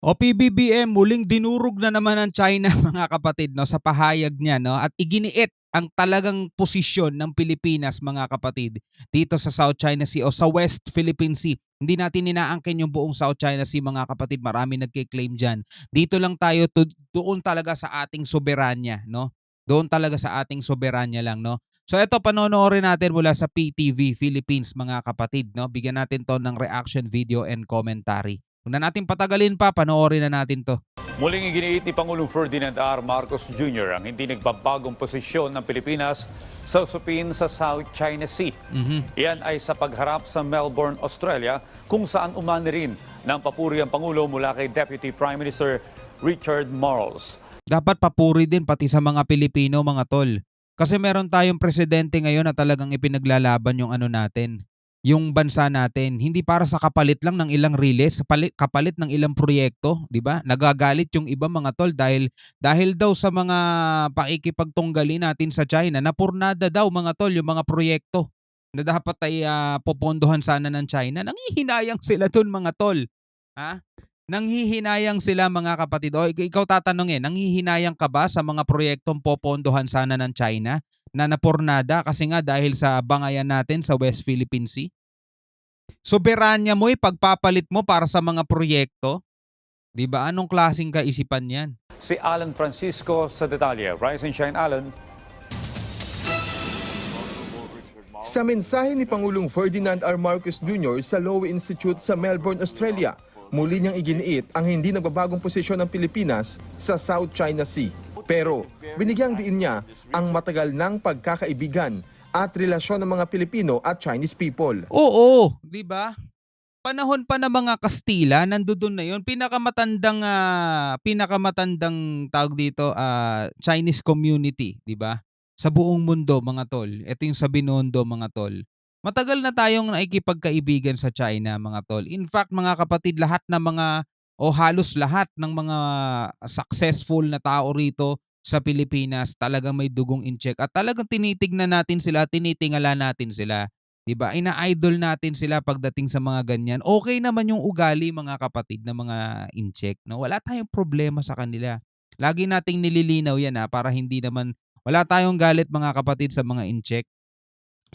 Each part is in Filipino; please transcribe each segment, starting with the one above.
O PBBM muling dinurog na naman ng China mga kapatid 'no, sa pahayag niya 'no, at iginiit ang talagang posisyon ng Pilipinas mga kapatid dito sa South China Sea o sa West Philippine Sea. Hindi natin inaangkin yung buong South China Sea mga kapatid, marami nagke-claim diyan. Dito lang tayo doon talaga sa ating soberanya 'no, doon talaga sa ating soberanya lang 'no. So eto panonoorin natin mula sa PTV Philippines mga kapatid 'no, bigyan natin 'to ng reaction video and commentary. Huwag na natin patagalin pa, panoorin na natin 'to. Muling iginiit ni Pangulong Ferdinand R. Marcos Jr. ang hindi nagbabagong posisyon ng Pilipinas sa usapin sa South China Sea. Iyan ay sa pagharap sa Melbourne, Australia, kung saan umani rin ng papuri ang Pangulo mula kay Deputy Prime Minister Richard Marles. Dapat papuri din pati sa mga Pilipino mga tol. Kasi meron tayong presidente ngayon na talagang ipinaglalaban yung ano natin, yung bansa natin. Hindi para sa kapalit lang ng ilang riles, kapalit ng ilang proyekto, 'di ba? Nagagalit yung iba mga tol dahil daw sa mga pakikipagtunggali natin sa China, napurnada daw mga tol yung mga proyekto na dapat ay popondohan sana ng China. Nanghihinayang sila dun mga tol. Ha? Nanghihinayang sila mga kapatid. O ikaw tatanungin, nanghihinayang ka ba sa mga proyektong popondohan sana ng China na napurnada kasi nga dahil sa bangayan natin sa West Philippine Sea? Soberanya mo pagpapalit mo para sa mga proyekto? 'Di ba? Anong klaseng kaisipan 'yan? Si Alan Francisco sa detalye. Rise and shine, Alan. Sa mensahe ni Pangulong Ferdinand R. Marcos Jr. sa Lowy Institute sa Melbourne, Australia, muli niyang iginiit ang hindi nagbabagong posisyon ng Pilipinas sa South China Sea. Pero binigyang diin niya ang matagal ng pagkakaibigan at relasyon ng mga Pilipino at Chinese people. Oo, 'di ba? Panahon pa ng mga Kastila, nandoon na 'yon. Pinakamatandang tawag dito, Chinese community, 'di ba? Sa buong mundo mga tol. Ito yung sa Binondo mga tol. Matagal na tayong nakikipagkaibigan sa China mga tol. In fact mga kapatid, lahat ng mga o halos lahat ng mga successful na tao rito sa Pilipinas talagang may dugong in-check at talagang tinitignan natin sila, tinitingala natin sila. 'Di ba? Ina-idol natin sila pagdating sa mga ganyan. Okay naman yung ugali mga kapatid ng mga in-check, no? Wala tayong problema sa kanila. Lagi nating nililinaw 'yan para hindi naman wala tayong galit mga kapatid sa mga in-check,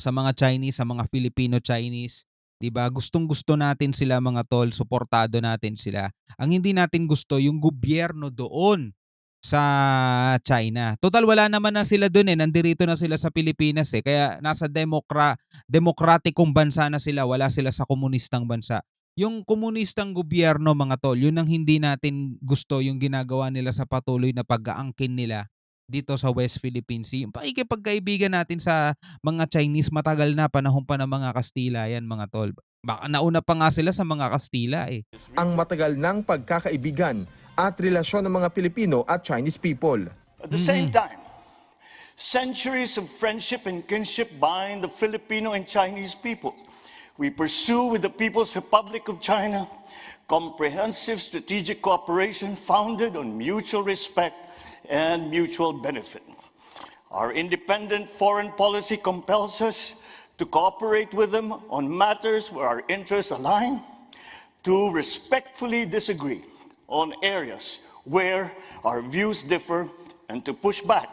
sa mga Chinese, sa mga Filipino-Chinese, 'di ba? Gustong-gusto natin sila mga tol, suportado natin sila. Ang hindi natin gusto yung gobyerno doon sa China. Total wala naman na sila doon nandirito na sila sa Pilipinas kaya nasa demokratikong bansa na sila, wala sila sa komunistang bansa. Yung komunistang gobyerno mga tol, yun ang hindi natin gusto yung ginagawa nila sa patuloy na pag-aangkin nila dito sa West Philippine Sea. Yung pakikipagkaibigan natin sa mga Chinese matagal na, panahon pa ng mga Kastila yan mga tol. Baka nauna pa nga sila sa mga Kastila Ang matagal ng pagkakaibigan at relasyon ng mga Pilipino at Chinese people. At the same time, centuries of friendship and kinship bind the Filipino and Chinese people. We pursue with the People's Republic of China comprehensive strategic cooperation founded on mutual respect and mutual benefit. Our independent foreign policy compels us to cooperate with them on matters where our interests align, to respectfully disagree on areas where our views differ, and to push back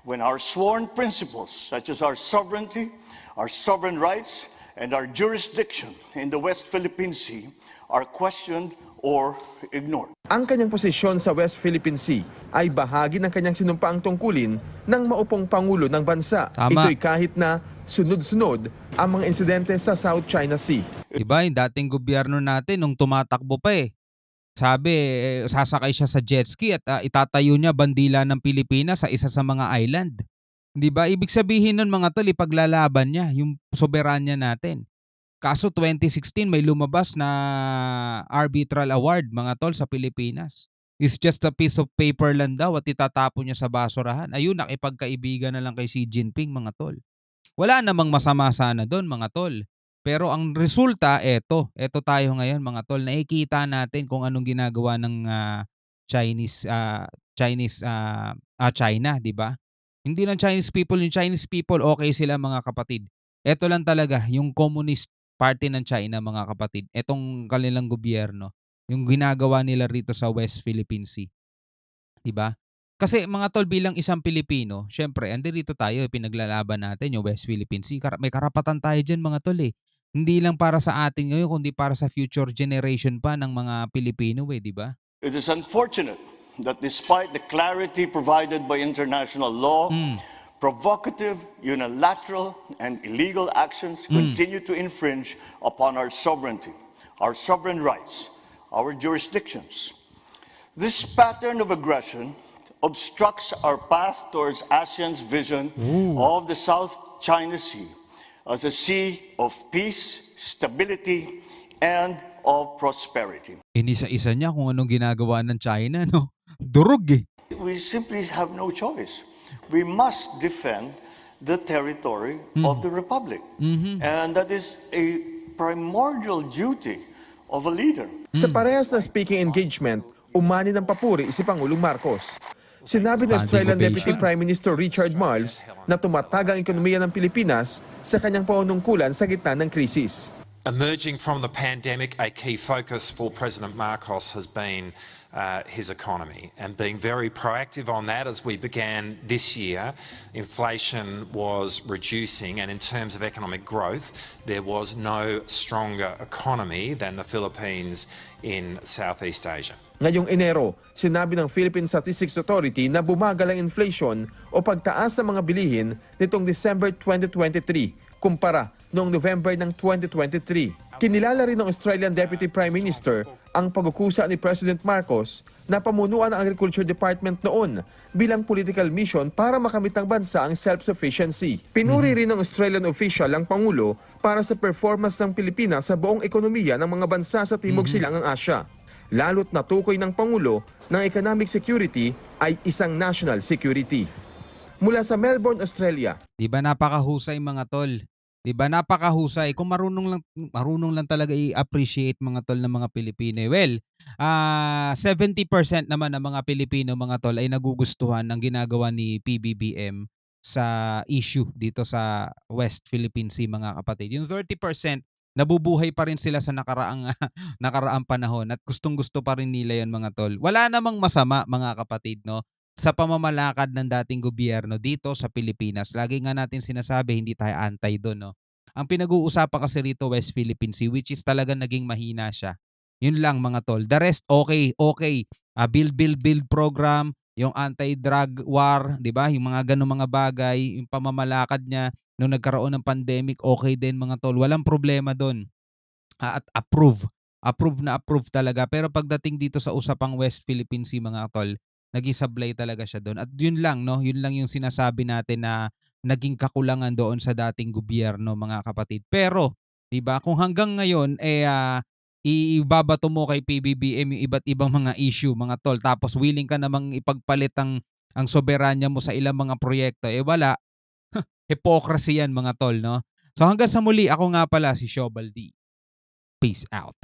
when our sworn principles, such as our sovereignty, our sovereign rights, and our jurisdiction in the West Philippine Sea, are questioned or ignored. Ang kanyang posisyon sa West Philippine Sea ay bahagi ng kanyang sinumpaang tungkulin ng maupong Pangulo ng bansa. Tama. Ito'y kahit na sunod-sunod ang mga insidente sa South China Sea. Diba, yung dating gobyerno natin nung tumatakbo pa sabi sasakay siya sa jet ski at itatayo niya bandila ng Pilipinas sa isa sa mga island. 'Di ba? Ibig sabihin nun mga tol, ipaglalaban niya yung soberanya natin. Kaso 2016 may lumabas na arbitral award mga tol sa Pilipinas. It's just a piece of paper lang daw at itatapon niya sa basurahan. Ayun, nakipagkaibigan na lang kay Xi Jinping mga tol. Wala namang masama sana doon mga tol. Pero ang resulta eto tayo ngayon mga tol, nakikita natin kung anong ginagawa ng China, 'di ba? Hindi ng Chinese people, yung Chinese people okay sila mga kapatid. Eto lang talaga yung Communist Party ng China mga kapatid, etong kanilang gobyerno. yung ginagawa nila rito sa West Philippine Sea, 'di ba? Kasi mga tol, bilang isang Pilipino, siyempre andirito tayo, pinaglalaban natin yung West Philippine Sea. May karapatan tayo diyan mga tol eh. Hindi lang para sa atin ngayon kundi para sa future generation pa ng mga Pilipino eh, 'di ba? It is unfortunate that despite the clarity provided by international law, provocative, unilateral, and illegal actions continue to infringe upon our sovereignty, our sovereign rights, our jurisdictions. This pattern of aggression obstructs our path towards ASEAN's vision of the South China Sea as a sea of peace, stability, and of prosperity. Inisa-isa niya kung anong ginagawa ng China, no? Durog eh. We simply have no choice. We must defend the territory of the Republic. And that is a primordial duty of a leader. Sa parehas na speaking engagement, umani ng papuri si Pangulong Marcos. Sinabi ng Standing Australian ovation. Deputy Prime Minister Richard Marles na tumatag ang ekonomiya ng Pilipinas sa kanyang panunungkulan sa gitna ng krisis. Emerging from the pandemic, a key focus for President Marcos has been his economy, and being very proactive on that as we began this year. Inflation was reducing, and in terms of economic growth, there was no stronger economy than the Philippines in Southeast Asia. Ngayong Enero, sinabi ng Philippine Statistics Authority na bumagal ang inflation o pagtaas ng mga bilihin nitong December 2023 kumpara noong November ng 2023. Kinilala rin ng Australian Deputy Prime Minister ang pagkukusa ni President Marcos na pamunuan ang Agriculture Department noon bilang political mission para makamit ng bansa ang self-sufficiency. Pinuri rin ng Australian official ang Pangulo para sa performance ng Pilipinas sa buong ekonomiya ng mga bansa sa Timog Silangang Asya. Lalo't natukoy ng Pangulo ng economic security ay isang national security. Mula sa Melbourne, Australia. 'Di ba napakahusay mga tol? 'Di ba napakahusay kung marunong lang talaga i-appreciate mga tol ng mga Pilipino. Well, 70% naman ng mga Pilipino mga tol ay nagugustuhan ng ginagawa ni PBBM sa issue dito sa West Philippine Sea mga kapatid. Yung 30% nabubuhay pa rin sila sa nakaraang panahon at gustong-gusto pa rin nila 'yon mga tol. Wala namang masama mga kapatid, no, sa pamamalakad ng dating gobyerno dito sa Pilipinas. Lagi nga natin sinasabi hindi tayo anti doon, no. Ang pinag-uusapan kasi rito West Philippine Sea, which is talagang naging mahina siya. 'Yun lang mga tol. The rest okay. Build program, yung anti-drug war, 'di ba? Yung mga ganung mga bagay, yung pamamalakad niya nung nagkaroon ng pandemic, okay din mga tol. Walang problema doon. At approve. Approve talaga. Pero pagdating dito sa usapang West Philippine Sea mga tol, naging sablay talaga siya doon. At yun lang, no? Yun lang yung sinasabi natin na naging kakulangan doon sa dating gobyerno mga kapatid. Pero, 'di ba, kung hanggang ngayon ibabato mo kay PBBM yung iba't ibang mga issue mga tol, tapos willing ka namang ipagpalit ang soberanya mo sa ilang mga proyekto, wala. Hypocrisy yan mga tol, no? So hanggang sa muli, ako nga pala si Shobal D. Peace out.